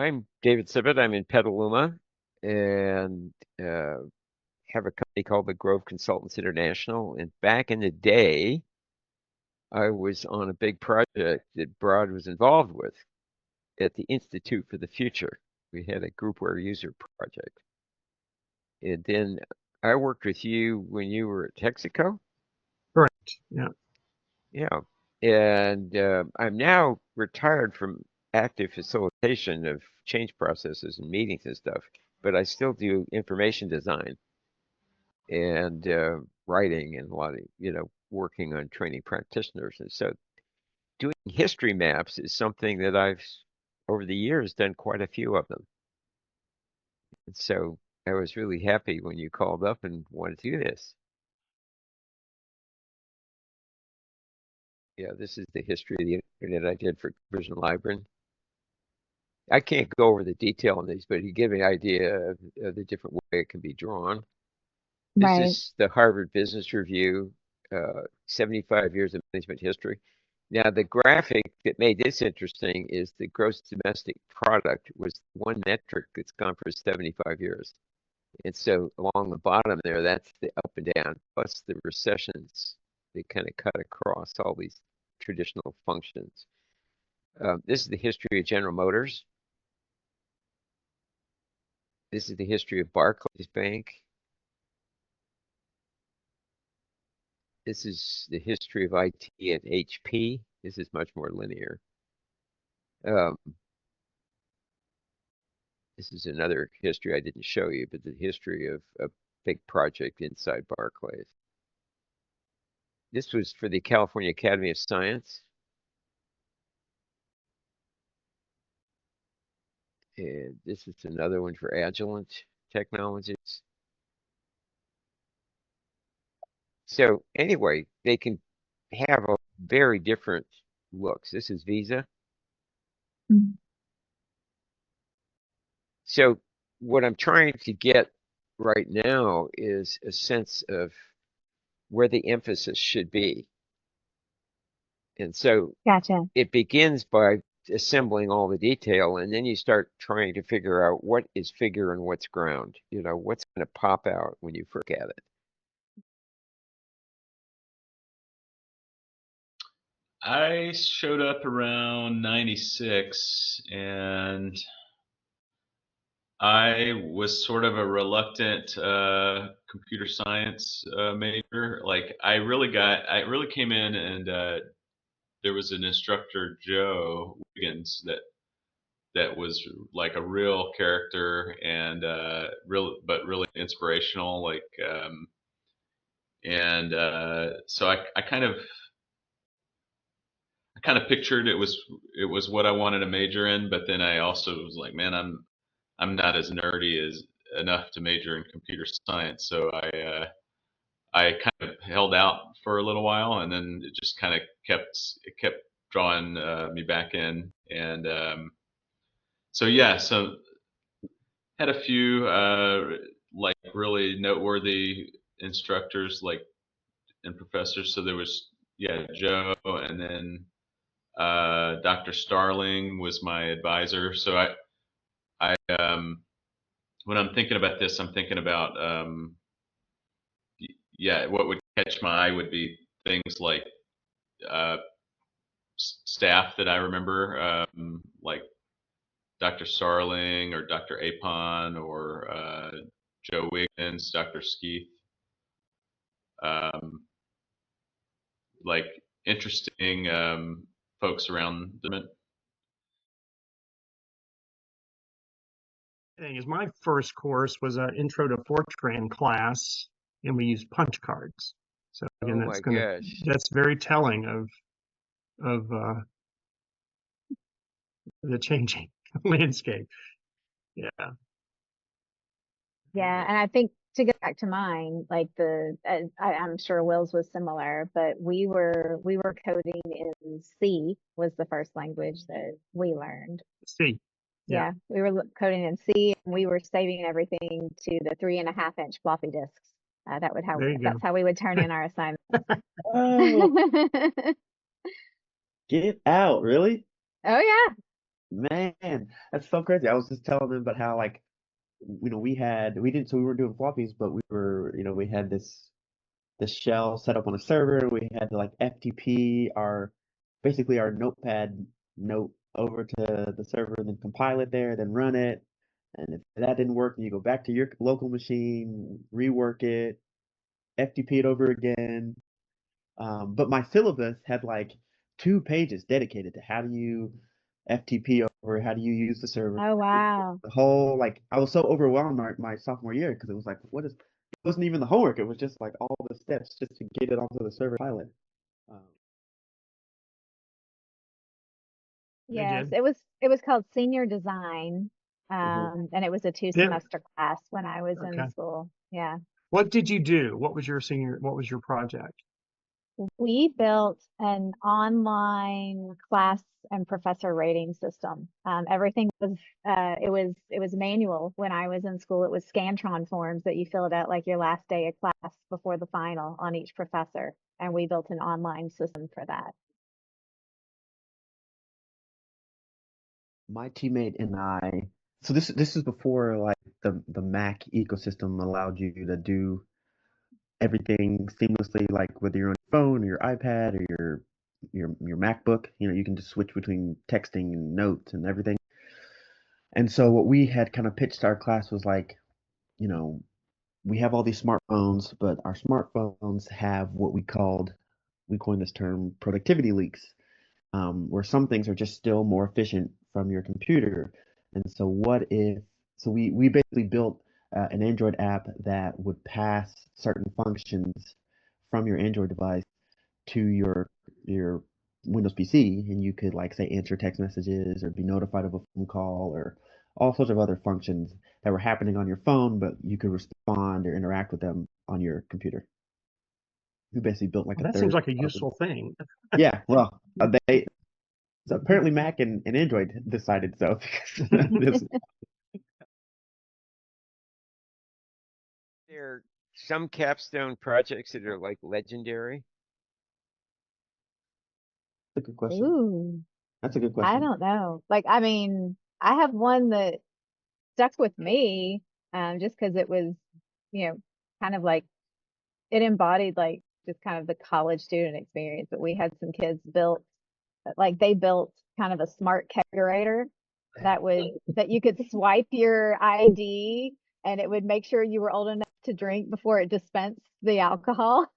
I'm David Sibbet. I'm in Petaluma and have a company called the Grove Consultants International. And back in the day, I was on a big project that Broad was involved with at the Institute for the Future. We had a groupware user project. And then I worked with you when you were at Texaco. Correct. Yeah. Yeah. And I'm now retired from active facilitation of change processes and meetings and stuff, but I still do information design and writing and a lot of, working on training practitioners. And so doing history maps is something that I've, over the years, done quite a few of them. And so I was really happy when you called up and wanted to do this. Yeah, this is the history of the internet I did for Vision Library. I can't go over the detail on these, but you give me an idea of the different way it can be drawn. This Right. is the Harvard Business Review, 75 years of management history. Now, the graphic that made this interesting is the gross domestic product was one metric that's gone for 75 years. And so along the bottom there, that's the up and down, plus the recessions. They kind of cut across all these traditional functions. This is the history of General Motors. This is the history of Barclays Bank. This is the history of IT at HP. This is much more linear. This is another history I didn't show you, but the history of a big project inside Barclays. This was for the California Academy of Science. And this is another one for Agilent Technologies. So anyway, they can have a very different looks. This is Visa. Mhm. So what I'm trying to get right now is a sense of where the emphasis should be. And so Gotcha. it begins by assembling all the detail, and then you start trying to figure out what is figure and what's ground. What's going to pop out when you look at it. I showed up around 96, and I was sort of a reluctant computer science major. Like I really came in, and there was an instructor, Joe Wiggins, that was like a real character and but really inspirational. Like and so I kind of pictured it was what I wanted to major in, but then I also was like, man, I'm not as nerdy as enough to major in computer science. So I kind of held out for a little while, and then it just kind of kept drawing me back in, and so yeah, so had a few like really noteworthy instructors like and professors. So there was Joe, and then Dr. Starling was my advisor. So I when I'm thinking about this, I'm thinking about what would catch my eye would be things like uh, staff that I remember, like Dr. Starling or Dr. Apon or Joe Wiggins, Dr. Skeeth, like interesting folks around the. Thing is, my first course was an intro to Fortran class, and we used punch cards. So again, that's very telling of the changing landscape. Yeah. Yeah, and I think to get back to mine, like I'm sure Will's was similar, but we were coding in C was the first language that we learned. C. Yeah, we were coding in C, and we were saving everything to the 3.5-inch floppy disks. That's how we would turn in our assignments. Oh, get out, really? Oh yeah. Man, that's so crazy. I was just telling them about how like we were doing floppies, but we had this shell set up on a server. We had to like FTP basically our notepad note over to the server and then compile it there, then run it. And if that didn't work, you go back to your local machine, rework it, FTP it over again. But my syllabus had like 2 pages dedicated to how do you FTP over, how do you use the server. Oh, wow. The whole like I was so overwhelmed my sophomore year because it was like it wasn't even the homework. It was just like all the steps just to get it onto the server pilot. Um, Yes, Jen? it was called senior design. mhm. And it was a 2 semester class when I was in Okay. school. Yeah. What did you do? What was your project? We built an online class and professor rating system. Everything was it was manual when I was in school. It was Scantron forms that you filled out like your last day of class before the final on each professor, and we built an online system for that. My teammate and I. So this is before like the Mac ecosystem allowed you to do everything seamlessly, like whether you're on your phone or your iPad or your MacBook. You can just switch between texting and notes and everything. And so what we had kind of pitched our class was like, you know, we have all these smartphones, but our smartphones have what we coined this term productivity leaks, where some things are just still more efficient from your computer. And so we basically built an Android app that would pass certain functions from your Android device to your Windows PC, and you could like say answer text messages or be notified of a phone call or all sorts of other functions that were happening on your phone, but you could respond or interact with them on your computer. We basically built like Well, a that seems third. like a useful thing. Yeah, well, they so apparently Mac and Android decided so. This- There are some capstone projects that are like legendary. That's a good question. Ooh, That's a good I question. don't know. Like, I mean, I have one that stuck with me, just because it was, you know, kind of like it embodied like just kind of the college student experience. But we had some kids they built kind of a smart kegerator that you could swipe your ID and it would make sure you were old enough to drink before it dispensed the alcohol.